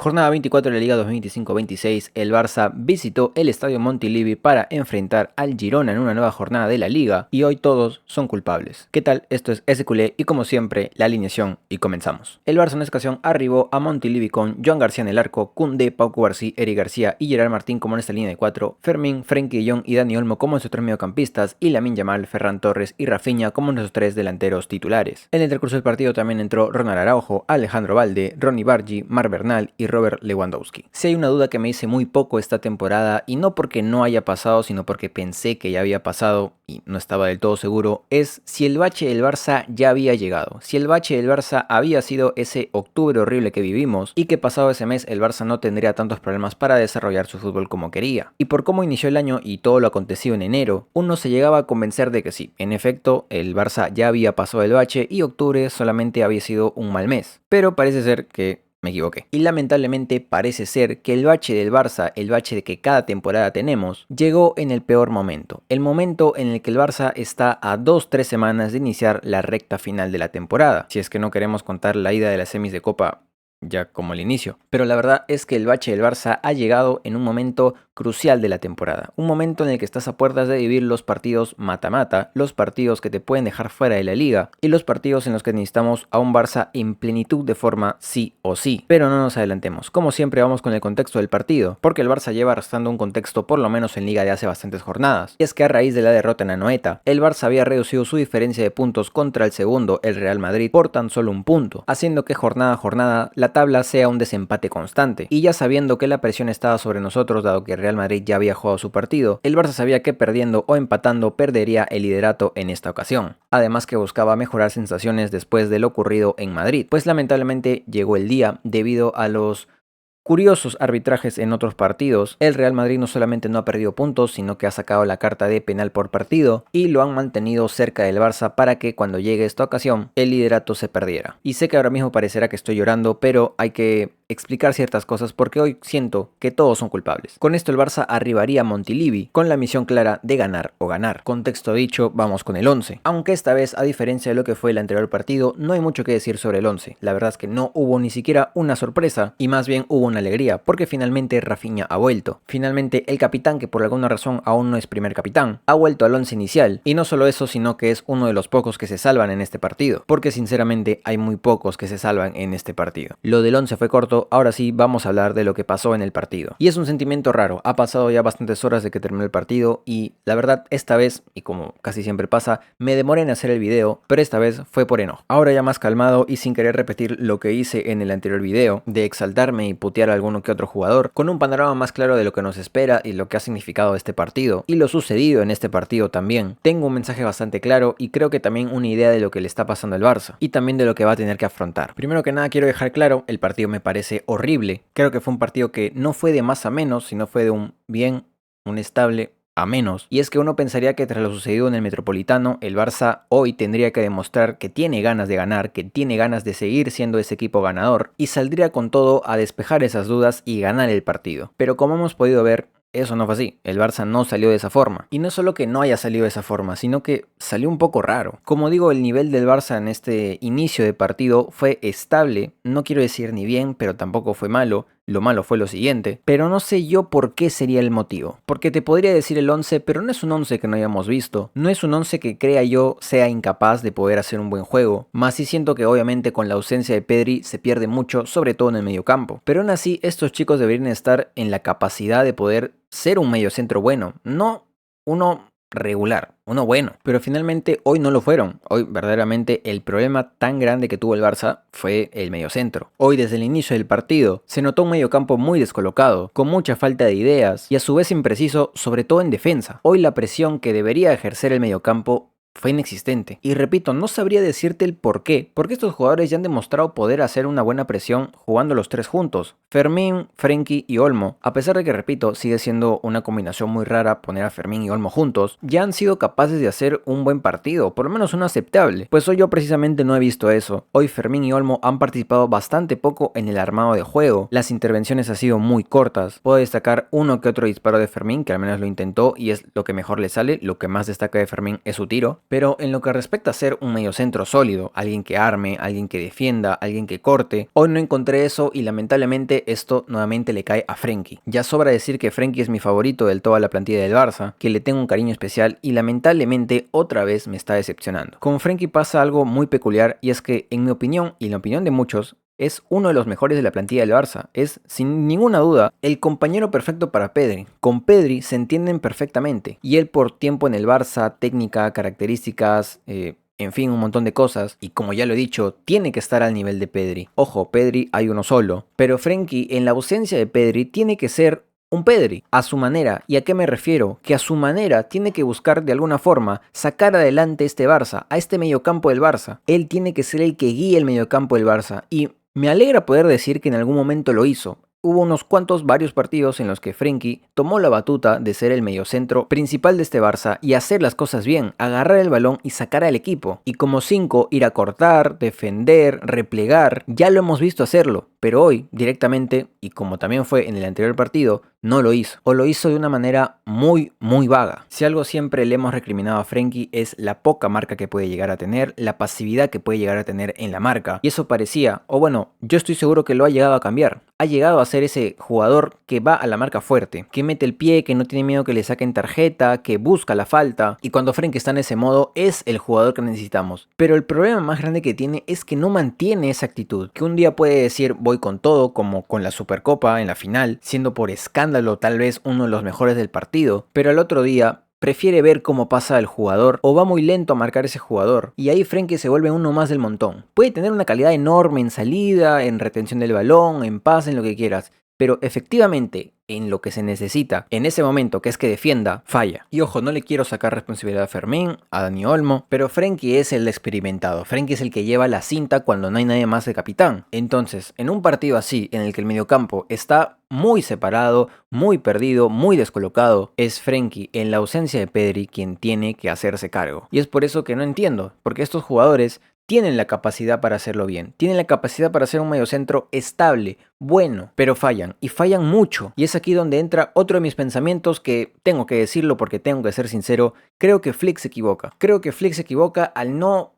Jornada 24 de la Liga 2025-26, el Barça visitó el Estadio Montilivi para enfrentar al Girona en una nueva jornada de la Liga y hoy todos son culpables. ¿Qué tal? Esto es SQL y como siempre, la alineación y comenzamos. El Barça en esta ocasión arribó a Montilivi con Joan García en el arco, Koundé, Pau Cubarsí, Eric García y Gerard Martín como en esta línea de 4, Fermín, Frenkie de Jong y Dani Olmo como en sus 3 mediocampistas y Lamine Yamal, Ferran Torres y Rafinha como en sus 3 delanteros titulares. En el transcurso del partido también entró Ronald Araujo, Alejandro Balde, Ronny Bargi, Marc Bernal y Robert Lewandowski. Si hay una duda que me hice muy poco esta temporada, y no porque no haya pasado, sino porque pensé que ya había pasado y no estaba del todo seguro, es si el bache del Barça ya había llegado. Si el bache del Barça había sido ese octubre horrible que vivimos y que pasado ese mes el Barça no tendría tantos problemas para desarrollar su fútbol como quería. Y por cómo inició el año y todo lo acontecido en enero, uno se llegaba a convencer de que sí, en efecto, el Barça ya había pasado el bache y octubre solamente había sido un mal mes. Pero parece ser que me equivoqué. Y lamentablemente parece ser que el bache del Barça, el bache de que cada temporada tenemos, llegó en el peor momento. El momento en el que el Barça está a 2-3 semanas de iniciar la recta final de la temporada. Si es que no queremos contar la ida de las semis de Copa ya como el inicio. Pero la verdad es que el bache del Barça ha llegado en un momento crucial de la temporada. Un momento en el que estás a puertas de vivir los partidos mata-mata, los partidos que te pueden dejar fuera de la liga y los partidos en los que necesitamos a un Barça en plenitud de forma sí o sí. Pero no nos adelantemos. Como siempre vamos con el contexto del partido, porque el Barça lleva arrastrando un contexto por lo menos en liga de hace bastantes jornadas. Y es que a raíz de la derrota en Anoeta, el Barça había reducido su diferencia de puntos contra el segundo, el Real Madrid, por tan solo un punto, haciendo que jornada a jornada la tabla sea un desempate constante. Y ya sabiendo que la presión estaba sobre nosotros dado que el Real Madrid ya había jugado su partido, el Barça sabía que perdiendo o empatando perdería el liderato en esta ocasión. Además que buscaba mejorar sensaciones después de lo ocurrido en Madrid, pues lamentablemente llegó el día debido a los curiosos arbitrajes en otros partidos. El Real Madrid no solamente no ha perdido puntos, sino que ha sacado la carta de penal por partido y lo han mantenido cerca del Barça para que cuando llegue esta ocasión el liderato se perdiera. Y sé que ahora mismo parecerá que estoy llorando, pero hay que explicar ciertas cosas porque hoy siento que todos son culpables. Con esto el Barça arribaría a Montilivi con la misión clara de ganar o ganar. Contexto dicho, vamos con el 11. Aunque esta vez, a diferencia de lo que fue el anterior partido, no hay mucho que decir sobre el 11. La verdad es que no hubo ni siquiera una sorpresa y más bien hubo una alegría porque finalmente Rafinha ha vuelto. Finalmente el capitán, que por alguna razón aún no es primer capitán, ha vuelto al 11 inicial. Y no solo eso, sino que es uno de los pocos que se salvan en este partido, porque sinceramente hay muy pocos que se salvan en este partido. Lo del 11 fue corto. Ahora sí vamos a hablar de lo que pasó en el partido. Y es un sentimiento raro, ha pasado ya bastantes horas de que terminó el partido y la verdad esta vez, y como casi siempre pasa, me demoré en hacer el video, pero esta vez fue por enojo. Ahora ya más calmado y sin querer repetir lo que hice en el anterior video, de exaltarme y putear a alguno que otro jugador, con un panorama más claro de lo que nos espera y lo que ha significado este partido, y lo sucedido en este partido también, tengo un mensaje bastante claro y creo que también una idea de lo que le está pasando al Barça, y también de lo que va a tener que afrontar. Primero que nada quiero dejar claro, el partido me parece horrible. Creo que fue un partido que no fue de más a menos, sino fue de un bien, un estable a menos. Y es que uno pensaría que tras lo sucedido en el Metropolitano, el Barça hoy tendría que demostrar que tiene ganas de ganar, que tiene ganas de seguir siendo ese equipo ganador y saldría con todo a despejar esas dudas y ganar el partido. Pero como hemos podido ver, eso no fue así, el Barça no salió de esa forma. Y no solo que no haya salido de esa forma, sino que salió un poco raro. Como digo, el nivel del Barça en este inicio de partido fue estable, no quiero decir ni bien, pero tampoco fue malo. Lo malo fue lo siguiente, pero no sé yo por qué sería el motivo. Porque te podría decir el 11, pero no es un 11 que no hayamos visto. No es un 11 que crea yo sea incapaz de poder hacer un buen juego. Más sí siento que obviamente con la ausencia de Pedri se pierde mucho, sobre todo en el mediocampo. Pero aún así, estos chicos deberían estar en la capacidad de poder ser un mediocentro bueno. No uno regular, uno bueno, pero finalmente hoy no lo fueron. Hoy verdaderamente el problema tan grande que tuvo el Barça fue el mediocentro. Hoy desde el inicio del partido se notó un mediocampo muy descolocado, con mucha falta de ideas y a su vez impreciso, sobre todo en defensa. Hoy la presión que debería ejercer el mediocampo fue inexistente. Y repito, no sabría decirte el por qué, porque estos jugadores ya han demostrado poder hacer una buena presión jugando los tres juntos. Fermín, Frenkie y Olmo, a pesar de que, repito, sigue siendo una combinación muy rara poner a Fermín y Olmo juntos, ya han sido capaces de hacer un buen partido, por lo menos un aceptable. Pues hoy yo precisamente no he visto eso. Hoy Fermín y Olmo han participado bastante poco en el armado de juego. Las intervenciones han sido muy cortas. Puedo destacar uno que otro disparo de Fermín, que al menos lo intentó y es lo que mejor le sale. Lo que más destaca de Fermín es su tiro. Pero en lo que respecta a ser un mediocentro sólido, alguien que arme, alguien que defienda, alguien que corte, hoy no encontré eso y lamentablemente esto nuevamente le cae a Frenkie. Ya sobra decir que Frenkie es mi favorito de toda la plantilla del Barça, que le tengo un cariño especial y lamentablemente otra vez me está decepcionando. Con Frenkie pasa algo muy peculiar y es que en mi opinión y en la opinión de muchos, es uno de los mejores de la plantilla del Barça. Es, sin ninguna duda, el compañero perfecto para Pedri. Con Pedri se entienden perfectamente. Y él por tiempo en el Barça, técnica, características, en fin, un montón de cosas. Y como ya lo he dicho, tiene que estar al nivel de Pedri. Ojo, Pedri hay uno solo. Pero Frenkie, en la ausencia de Pedri, tiene que ser un Pedri, a su manera. ¿Y a qué me refiero? Que a su manera tiene que buscar de alguna forma sacar adelante este Barça, a este mediocampo del Barça. Él tiene que ser el que guíe el mediocampo del Barça. Y me alegra poder decir que en algún momento lo hizo. Hubo varios partidos en los que Frenkie tomó la batuta de ser el mediocentro principal de este Barça y hacer las cosas bien, agarrar el balón y sacar al equipo. Y como 5, ir a cortar, defender, replegar, ya lo hemos visto hacerlo. Pero hoy, directamente, y como también fue en el anterior partido, no lo hizo. O lo hizo de una manera muy vaga. Si algo siempre le hemos recriminado a Frenkie es la poca marca que puede llegar a tener, la pasividad que puede llegar a tener en la marca. Y eso parecía, o bueno, yo estoy seguro que lo ha llegado a cambiar. Ha llegado a ser ese jugador que va a la marca fuerte, que mete el pie, que no tiene miedo que le saquen tarjeta, que busca la falta. Y cuando Frenkie está en ese modo, es el jugador que necesitamos. Pero el problema más grande que tiene es que no mantiene esa actitud. Que un día puede decir voy con todo, como con la Supercopa en la final, siendo por escándalo tal vez uno de los mejores del partido. Pero al otro día prefiere ver cómo pasa el jugador o va muy lento a marcar ese jugador. Y ahí Frenkie se vuelve uno más del montón. Puede tener una calidad enorme en salida, en retención del balón, en pase, en lo que quieras. Pero efectivamente, en lo que se necesita, en ese momento que es que defienda, falla. Y ojo, no le quiero sacar responsabilidad a Fermín, a Dani Olmo, pero Frenkie es el experimentado. Frenkie es el que lleva la cinta cuando no hay nadie más de capitán. Entonces, en un partido así, en el que el mediocampo está muy separado, muy perdido, muy descolocado, es Frenkie, en la ausencia de Pedri, quien tiene que hacerse cargo. Y es por eso que no entiendo, porque estos jugadores tienen la capacidad para hacerlo bien, tienen la capacidad para ser un mediocentro estable, bueno, pero fallan, y fallan mucho. Y es aquí donde entra otro de mis pensamientos que tengo que decirlo porque tengo que ser sincero, creo que Flick se equivoca. Creo que Flick se equivoca al no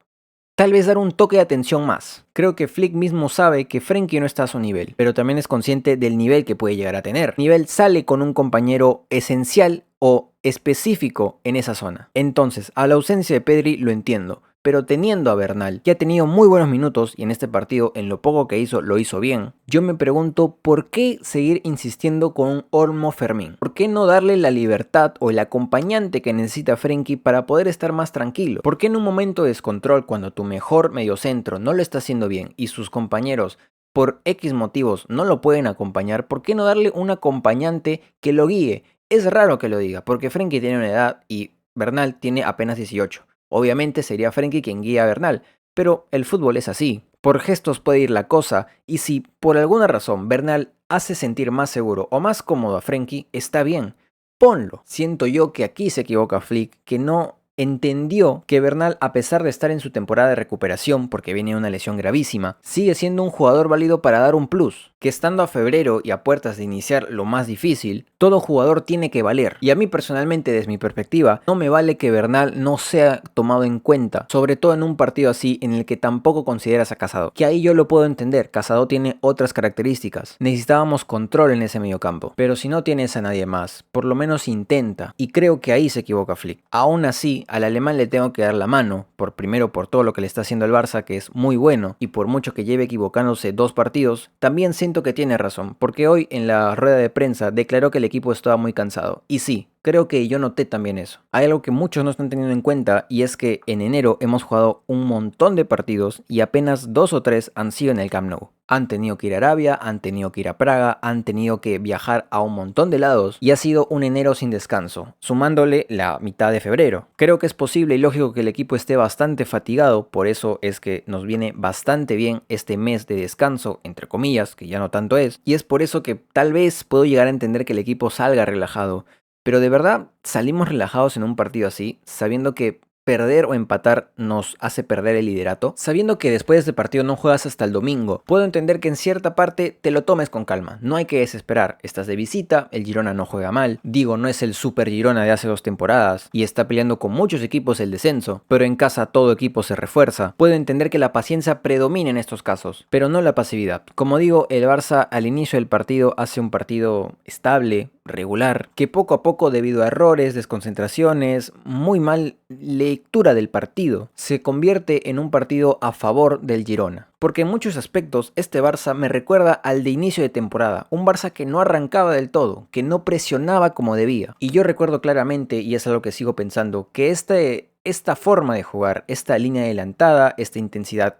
tal vez dar un toque de atención más. Creo que Flick mismo sabe que Frenkie no está a su nivel, pero también es consciente del nivel que puede llegar a tener. Nivel sale con un compañero esencial o específico en esa zona. Entonces, a la ausencia de Pedri lo entiendo. Pero teniendo a Bernal, que ha tenido muy buenos minutos y en este partido, en lo poco que hizo, lo hizo bien, yo me pregunto por qué seguir insistiendo con un Olmo Fermín. ¿Por qué no darle la libertad o el acompañante que necesita Frenkie para poder estar más tranquilo? ¿Por qué en un momento de descontrol, cuando tu mejor mediocentro no lo está haciendo bien y sus compañeros por X motivos no lo pueden acompañar, por qué no darle un acompañante que lo guíe? Es raro que lo diga, porque Frenkie tiene una edad y Bernal tiene apenas 18. Obviamente sería Frenkie quien guía a Bernal, pero el fútbol es así. Por gestos puede ir la cosa, y si por alguna razón Bernal hace sentir más seguro o más cómodo a Frenkie, está bien, ponlo. Siento yo que aquí se equivoca Flick, que no entendió que Bernal, a pesar de estar en su temporada de recuperación porque viene una lesión gravísima, sigue siendo un jugador válido para dar un plus, que estando a febrero y a puertas de iniciar lo más difícil, todo jugador tiene que valer. Y a mí personalmente, desde mi perspectiva, no me vale que Bernal no sea tomado en cuenta, sobre todo en un partido así en el que tampoco consideras a Casado, que ahí yo lo puedo entender. Casado tiene otras características, necesitábamos control en ese mediocampo, pero si no tienes a nadie más, por lo menos intenta, y creo que ahí se equivoca Flick. Aún así, al alemán le tengo que dar la mano, primero por todo lo que le está haciendo el Barça, que es muy bueno, y por mucho que lleve equivocándose 2 partidos, también siento que tiene razón, porque hoy en la rueda de prensa declaró que el equipo estaba muy cansado, y sí, creo que yo noté también eso. Hay algo que muchos no están teniendo en cuenta, y es que en enero hemos jugado un montón de partidos y apenas 2 o 3 han sido en el Camp Nou. Han tenido que ir a Arabia, han tenido que ir a Praga, han tenido que viajar a un montón de lados y ha sido un enero sin descanso, sumándole la mitad de febrero. Creo que es posible y lógico que el equipo esté bastante fatigado, por eso es que nos viene bastante bien este mes de descanso, entre comillas, que ya no tanto es, y es por eso que tal vez puedo llegar a entender que el equipo salga relajado. Pero de verdad, salimos relajados en un partido así, sabiendo que perder o empatar nos hace perder el liderato? Sabiendo que después de este partido no juegas hasta el domingo, puedo entender que en cierta parte te lo tomes con calma. No hay que desesperar. Estás de visita, el Girona no juega mal. Digo, no es el super Girona de hace 2 temporadas y está peleando con muchos equipos el descenso, pero en casa todo equipo se refuerza. Puedo entender que la paciencia predomina en estos casos, pero no la pasividad. Como digo, el Barça al inicio del partido hace un partido estable, regular, que poco a poco, debido a errores, desconcentraciones, muy mal lectura del partido, se convierte en un partido a favor del Girona. Porque en muchos aspectos este Barça me recuerda al de inicio de temporada, un Barça que no arrancaba del todo, que no presionaba como debía. Y yo recuerdo claramente, y es algo que sigo pensando, que esta forma de jugar, esta línea adelantada, esta intensidad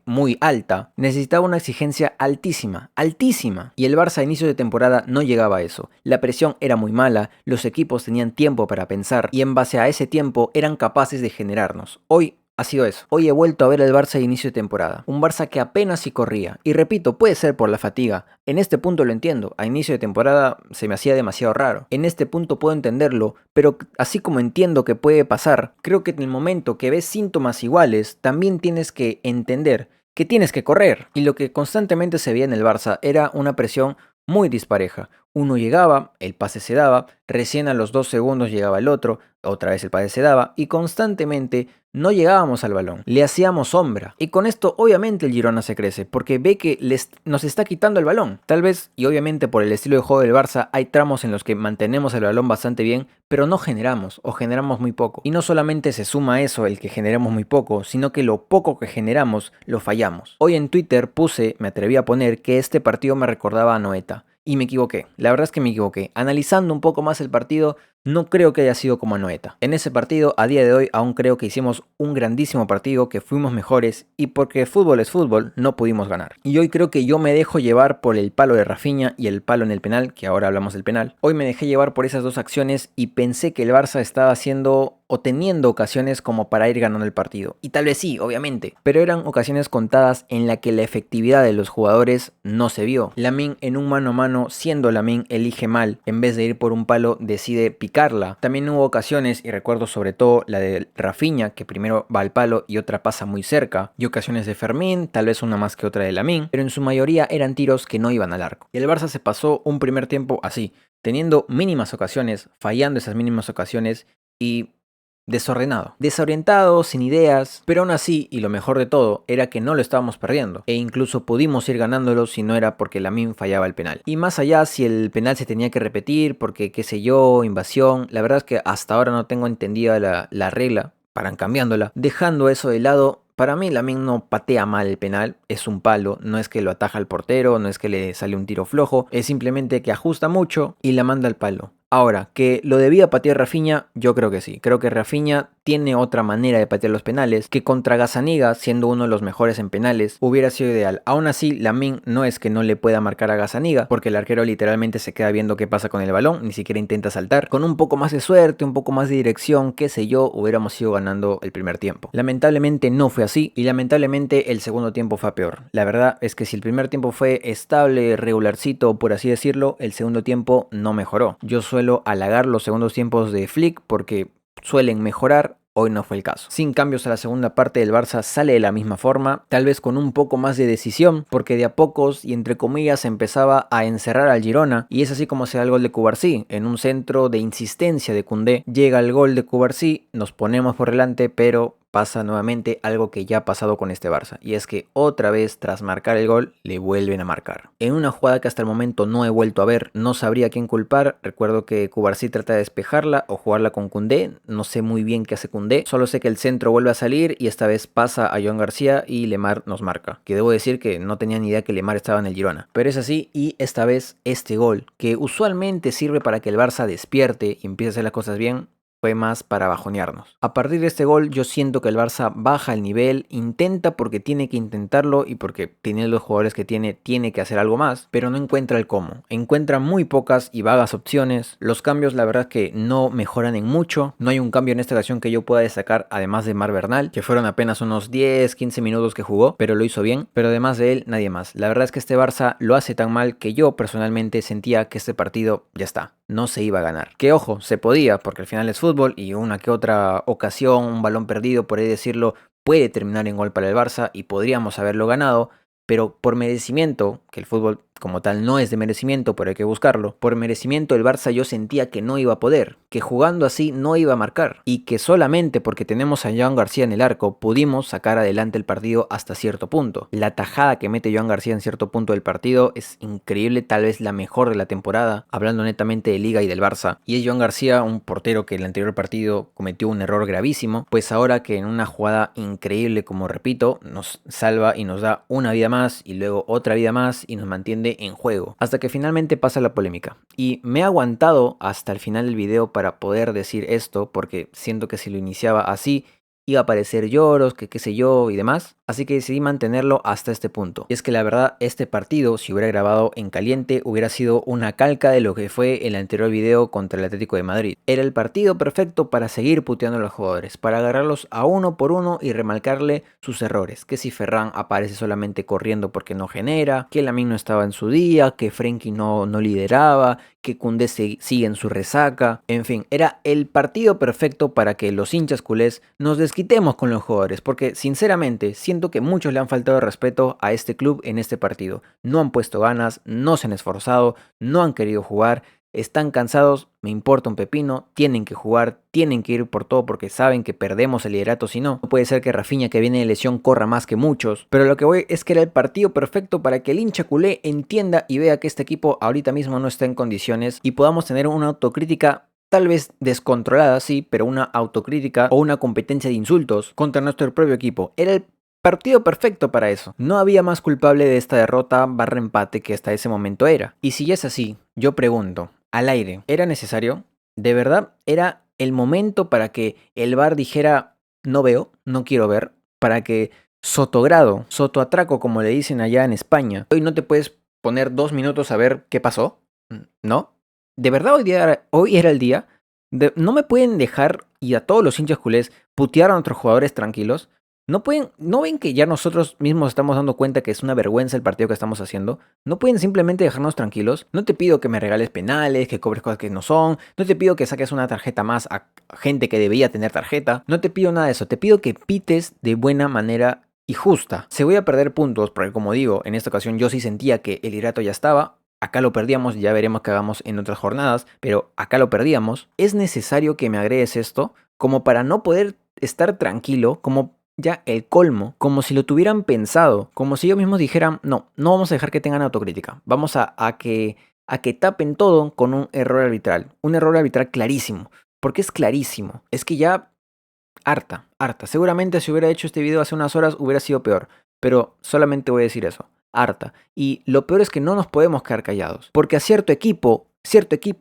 muy alta, necesitaba una exigencia altísima, altísima. Y el Barça a inicio de temporada no llegaba a eso. La presión era muy mala, los equipos tenían tiempo para pensar y en base a ese tiempo eran capaces de generarnos. Hoy ha sido eso. Hoy he vuelto a ver el Barça de inicio de temporada. Un Barça que apenas si corría. Y repito, puede ser por la fatiga. En este punto lo entiendo. A inicio de temporada se me hacía demasiado raro. En este punto puedo entenderlo, pero así como entiendo que puede pasar, creo que en el momento que ves síntomas iguales, también tienes que entender que tienes que correr. Y lo que constantemente se veía en el Barça era una presión muy dispareja. Uno llegaba, el pase se daba, recién a los 2 segundos llegaba el otro, otra vez el pase se daba y constantemente no llegábamos al balón, le hacíamos sombra. Y con esto obviamente el Girona se crece, porque ve que nos está quitando el balón. Tal vez, y obviamente por el estilo de juego del Barça, hay tramos en los que mantenemos el balón bastante bien, pero no generamos, o generamos muy poco. Y no solamente se suma a eso el que generemos muy poco, sino que lo poco que generamos, lo fallamos. Hoy en Twitter me atreví a poner que este partido me recordaba a Anoeta. Y me equivoqué, la verdad es que me equivoqué. Analizando un poco más el partido, no creo que haya sido como Anoeta. En ese partido, a día de hoy, aún creo que hicimos un grandísimo partido, que fuimos mejores y porque fútbol es fútbol, no pudimos ganar. Y hoy creo que yo me dejo llevar por el palo de Rafinha y el palo en el penal, que ahora hablamos del penal. Hoy me dejé llevar por esas dos acciones y pensé que el Barça estaba haciendo o teniendo ocasiones como para ir ganando el partido. Y tal vez sí, obviamente, pero eran ocasiones contadas en la que la efectividad de los jugadores no se vio. Lamine en un mano a mano, siendo Lamine, elige mal, en vez de ir por un palo decide picarla. También hubo ocasiones, y recuerdo sobre todo la de Rafinha, que primero va al palo y otra pasa muy cerca, y ocasiones de Fermín, tal vez una más que otra de Lamine, pero en su mayoría eran tiros que no iban al arco. Y el Barça se pasó un primer tiempo así, teniendo mínimas ocasiones, fallando esas mínimas ocasiones y desorientado, sin ideas, pero aún así, y lo mejor de todo, era que no lo estábamos perdiendo, e incluso pudimos ir ganándolo si no era porque Lamine fallaba el penal. Y más allá, si el penal se tenía que repetir, porque qué sé yo, invasión, la verdad es que hasta ahora no tengo entendida la regla, paran cambiándola. Dejando eso de lado, para mí Lamine no patea mal el penal, es un palo, no es que lo ataja al portero, no es que le sale un tiro flojo, es simplemente que ajusta mucho y la manda al palo. Ahora, que lo debía patear Rafinha, yo creo que sí. Creo que Rafinha tiene otra manera de patear los penales, que contra Gazzaniga, siendo uno de los mejores en penales, hubiera sido ideal. Aún así, Lamine no es que no le pueda marcar a Gazzaniga, porque el arquero literalmente se queda viendo qué pasa con el balón, ni siquiera intenta saltar. Con un poco más de suerte, un poco más de dirección, qué sé yo, hubiéramos ido ganando el primer tiempo. Lamentablemente no fue así, y lamentablemente el segundo tiempo fue peor. La verdad es que si el primer tiempo fue estable, regularcito, por así decirlo, el segundo tiempo no mejoró. Yo suelo halagar los segundos tiempos de Flick porque suelen mejorar. Hoy no fue el caso. Sin cambios a la segunda parte, del Barça sale de la misma forma, tal vez con un poco más de decisión, porque de a pocos y entre comillas empezaba a encerrar al Girona, y es así como se da el gol de Cubarsí. En un centro de insistencia de Koundé llega el gol de Cubarsí, nos ponemos por delante, pero pasa nuevamente algo que ya ha pasado con este Barça, y es que otra vez tras marcar el gol le vuelven a marcar. En una jugada que hasta el momento no he vuelto a ver, no sabría quién culpar. Recuerdo que Cubarsí trata de despejarla o jugarla con Koundé, no sé muy bien qué hace Koundé, solo sé que el centro vuelve a salir y esta vez pasa a Joan García y Lemar nos marca, que debo decir que no tenía ni idea que Lemar estaba en el Girona, pero es así. Y esta vez este gol, que usualmente sirve para que el Barça despierte y empiece a hacer las cosas bien, fue más para bajonearnos. A partir de este gol yo siento que el Barça baja el nivel, intenta porque tiene que intentarlo y porque tiene los jugadores que tiene que hacer algo más, pero no encuentra el cómo. Encuentra muy pocas y vagas opciones. Los cambios la verdad es que no mejoran en mucho. No hay un cambio en esta ocasión que yo pueda destacar además de Marc Bernal, que fueron apenas unos 10-15 minutos que jugó, pero lo hizo bien. Pero además de él, nadie más. La verdad es que este Barça lo hace tan mal que yo personalmente sentía que este partido ya está, no se iba a ganar. Que ojo, se podía porque al final es fútbol. fútbol y una que otra ocasión, un balón perdido, por ahí decirlo, puede terminar en gol para el Barça y podríamos haberlo ganado, pero por merecimiento, que el fútbol como tal no es de merecimiento, pero hay que buscarlo, por merecimiento el Barça yo sentía que no iba a poder, que jugando así no iba a marcar, y que solamente porque tenemos a Joan García en el arco pudimos sacar adelante el partido hasta cierto punto. La tajada que mete Joan García en cierto punto del partido es increíble, tal vez la mejor de la temporada, hablando netamente de Liga y del Barça, y es Joan García, un portero que en el anterior partido cometió un error gravísimo, pues ahora que en una jugada increíble, como repito, nos salva y nos da una vida más, y luego otra vida más, y nos mantiene en juego, hasta que finalmente pasa la polémica. Y me he aguantado hasta el final del video para poder decir esto, porque siento que si lo iniciaba así, iba a aparecer lloros, que qué sé yo y demás, así que decidí mantenerlo hasta este punto. Y es que la verdad, este partido, si hubiera grabado en caliente, hubiera sido una calca de lo que fue el anterior video contra el Atlético de Madrid. Era el partido perfecto para seguir puteando a los jugadores, para agarrarlos a uno por uno y remarcarle sus errores, que si Ferran aparece solamente corriendo porque no genera, que Lamine no estaba en su día, que Frenkie no lideraba, que Koundé sigue en su resaca, en fin, era el partido perfecto para que los hinchas culés nos desquitemos con los jugadores, porque sinceramente siento que muchos le han faltado respeto a este club en este partido. No han puesto ganas, no se han esforzado, no han querido jugar, están cansados, me importa un pepino, tienen que jugar, tienen que ir por todo porque saben que perdemos el liderato si no. No puede ser que Rafinha, que viene de lesión, corra más que muchos, pero lo que voy es que era el partido perfecto para que el hincha culé entienda y vea que este equipo ahorita mismo no está en condiciones y podamos tener una autocrítica tal vez descontrolada, sí, pero una autocrítica o una competencia de insultos contra nuestro propio equipo. Era el partido perfecto para eso. No había más culpable de esta derrota barra empate que hasta ese momento era. Y si es así, yo pregunto, al aire, ¿era necesario? ¿De verdad era el momento para que el VAR dijera no veo, no quiero ver? Para que sotogrado, sotoatraco como le dicen allá en España, hoy no te puedes poner 2 minutos a ver qué pasó, ¿no? ¿De verdad hoy era el día? ¿No me pueden dejar, y a todos los hinchas culés, putear a otros jugadores tranquilos? ¿No ven que ya nosotros mismos estamos dando cuenta que es una vergüenza el partido que estamos haciendo? ¿No pueden simplemente dejarnos tranquilos? No te pido que me regales penales, que cobres cosas que no son, no te pido que saques una tarjeta más a gente que debía tener tarjeta, no te pido nada de eso, te pido que pites de buena manera y justa. Se voy a perder puntos, porque como digo, en esta ocasión yo sí sentía que el liderato ya estaba. Acá lo perdíamos, ya veremos qué hagamos en otras jornadas, pero acá lo perdíamos. ¿Es necesario que me agregues esto como para no poder estar tranquilo, como ya el colmo, como si lo tuvieran pensado, como si ellos mismos dijeran, no vamos a dejar que tengan autocrítica, vamos a que tapen todo con un error arbitral clarísimo, porque es clarísimo, es que ya harta, seguramente si hubiera hecho este video hace unas horas hubiera sido peor, pero solamente voy a decir eso, harta, y lo peor es que no nos podemos quedar callados, porque a cierto equipo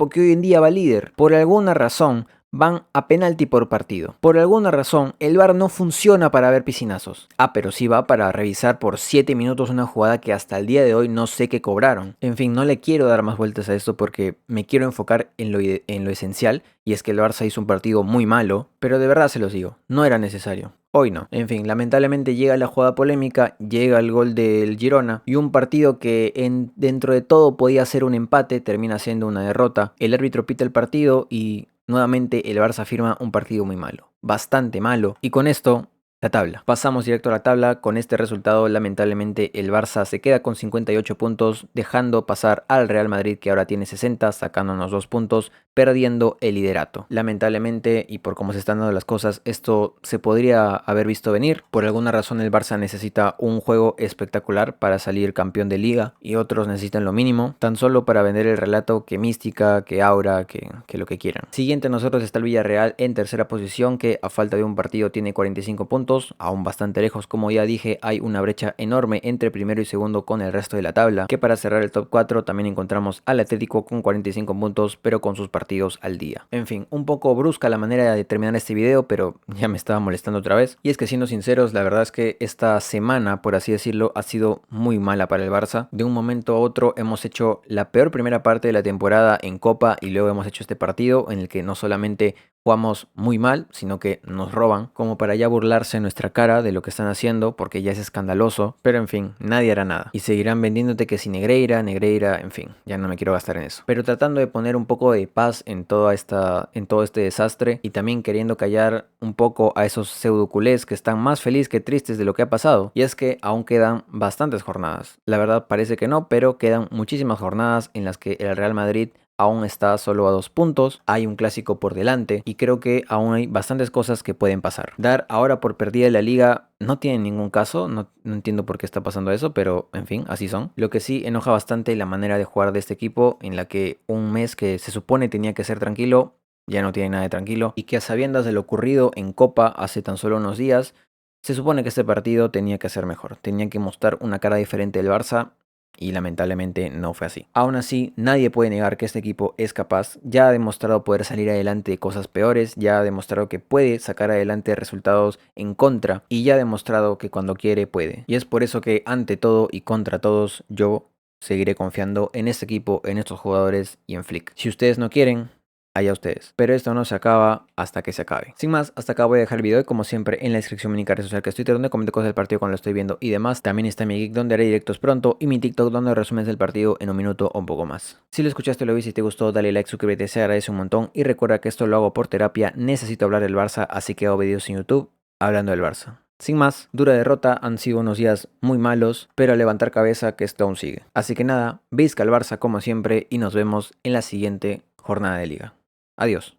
que hoy en día va líder, por alguna razón, van a penalti por partido. Por alguna razón, el VAR no funciona para ver piscinazos. Pero sí va para revisar por 7 minutos una jugada que hasta el día de hoy no sé qué cobraron. En fin, no le quiero dar más vueltas a esto porque me quiero enfocar en lo esencial, y es que el Barça hizo un partido muy malo, pero de verdad se los digo, no era necesario. Hoy no. En fin, lamentablemente llega la jugada polémica, llega el gol del Girona y un partido que dentro de todo podía ser un empate, termina siendo una derrota. El árbitro pita el partido y nuevamente el Barça firma un partido muy malo, bastante malo. Y con esto, la tabla. Pasamos directo a la tabla. Con este resultado, lamentablemente, el Barça se queda con 58 puntos, dejando pasar al Real Madrid, que ahora tiene 60, sacándonos 2 puntos, perdiendo el liderato. Lamentablemente, y por cómo se están dando las cosas, esto se podría haber visto venir. Por alguna razón, el Barça necesita un juego espectacular para salir campeón de liga, y otros necesitan lo mínimo, tan solo para vender el relato que mística, que aura, que lo que quieran. Siguiente a nosotros está el Villarreal en tercera posición, que a falta de un partido tiene 45 puntos. Aún bastante lejos, como ya dije, hay una brecha enorme entre primero y segundo con el resto de la tabla, que para cerrar el top 4 también encontramos al Atlético con 45 puntos, pero con sus partidos al día. En fin, un poco brusca la manera de terminar este video, pero ya me estaba molestando otra vez. Y es que siendo sinceros, la verdad es que esta semana, por así decirlo, ha sido muy mala para el Barça. De un momento a otro hemos hecho la peor primera parte de la temporada en Copa y luego hemos hecho este partido en el que no solamente jugamos muy mal, sino que nos roban, como para ya burlarse en nuestra cara de lo que están haciendo, porque ya es escandaloso, pero en fin, nadie hará nada. Y seguirán vendiéndote que si Negreira, en fin, ya no me quiero gastar en eso. Pero tratando de poner un poco de paz en todo este desastre, y también queriendo callar un poco a esos pseudo culés que están más felices que tristes de lo que ha pasado. Y es que aún quedan bastantes jornadas. La verdad parece que no, pero quedan muchísimas jornadas en las que el Real Madrid aún está solo a 2 puntos, hay un clásico por delante y creo que aún hay bastantes cosas que pueden pasar. Dar ahora por perdida la liga no tiene ningún caso, no entiendo por qué está pasando eso, pero en fin, así son. Lo que sí enoja bastante la manera de jugar de este equipo, en la que un mes que se supone tenía que ser tranquilo, ya no tiene nada de tranquilo, y que a sabiendas de lo ocurrido en Copa hace tan solo unos días, se supone que este partido tenía que ser mejor, tenía que mostrar una cara diferente del Barça, y lamentablemente no fue así. Aún así, nadie puede negar que este equipo es capaz, ya ha demostrado poder salir adelante de cosas peores, ya ha demostrado que puede sacar adelante resultados en contra y ya ha demostrado que cuando quiere puede. Y es por eso que ante todo y contra todos yo seguiré confiando en este equipo, en estos jugadores y en Flick. Si ustedes no quieren, allá ustedes. Pero esto no se acaba hasta que se acabe. Sin más, hasta acá voy a dejar el video y como siempre en la descripción mi red social que estoy donde comento cosas del partido cuando lo estoy viendo y demás. También está mi Geek donde haré directos pronto y mi TikTok donde resúmenes del partido en un minuto o un poco más. Si lo escuchaste o lo viste y te gustó, dale like, suscríbete, se agradece un montón y recuerda que esto lo hago por terapia, necesito hablar del Barça, así que hago videos en YouTube hablando del Barça. Sin más, dura derrota, han sido unos días muy malos, pero a levantar cabeza que esto aún sigue. Así que nada, visca el Barça como siempre y nos vemos en la siguiente jornada de liga. Adiós.